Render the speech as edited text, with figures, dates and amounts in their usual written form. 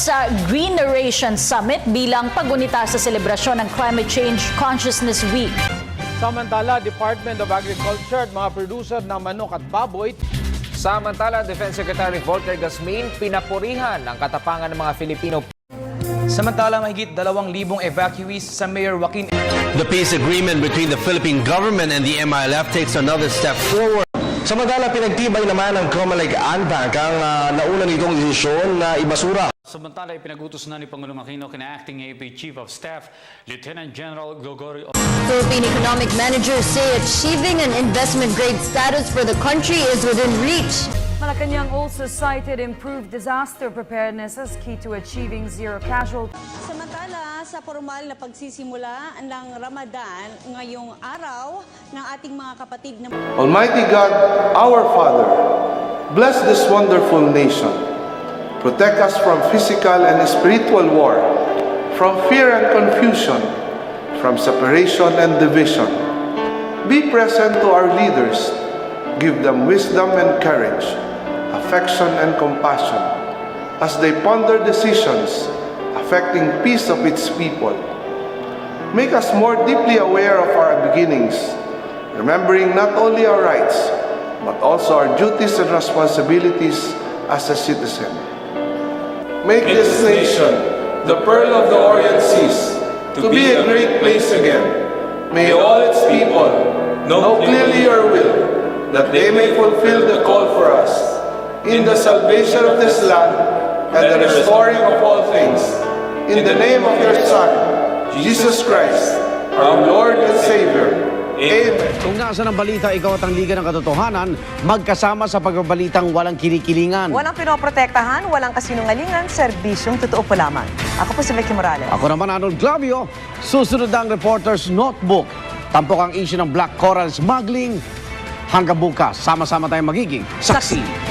sa Greeneration Summit bilang pagunita sa selebrasyon ng Climate Change Consciousness Week. Samantala, Department of Agriculture at mga producer ng manok at baboy. Samantala, Defense Secretary Volker Gasmin pinapurihan ang katapangan ng mga Filipino. Samantala, mahigit 2,000 evacuees sa Mayor Joaquin. The peace agreement between the Philippine government and the MILF takes another step forward. Samantala, pinagtibay naman ng Comelec-ANTAC ang nauna nitong desisyon na ibasura. Samantala, ipinagutos na ni Pangulong Aquino kina Acting AFP Chief of Staff, Lieutenant General Gregorio. Philippine economic managers say achieving an investment-grade status for the country is within reach. Malacanang also cited improved disaster preparedness as key to achieving zero casualties. Samantala, sa formal na pagsisimula ng Ramadan ngayong araw ng ating mga kapatid na Almighty God, our Father, bless this wonderful nation. Protect us from physical and spiritual war, from fear and confusion, from separation and division. Be present to our leaders. Give them wisdom and courage, affection and compassion, as they ponder decisions affecting peace of its people. Make us more deeply aware of our beginnings, remembering not only our rights, but also our duties and responsibilities as a citizen. Make this nation, the pearl of the Orient Seas, to be a great place again. May all its people know clearly your will, that they may fulfill the call for us in the salvation of this land and the restoring of all things. In the name of your Son, Jesus Christ, our Lord and Savior. Amen. Kung nasa ng balita, ikaw at ang Liga ng Katotohanan, magkasama sa pagbabalitang walang kinikilingan. Walang pinoprotektahan, walang kasinungalingan, serbisyong totoo po lamang. Ako po si Vicky Morales. Ako naman, Arnold Clavio. Susunod ang Reporter's Notebook. Tampok ang issue ng Black Coral Smuggling. Hanggang bukas, sama-sama tayong magiging saksi.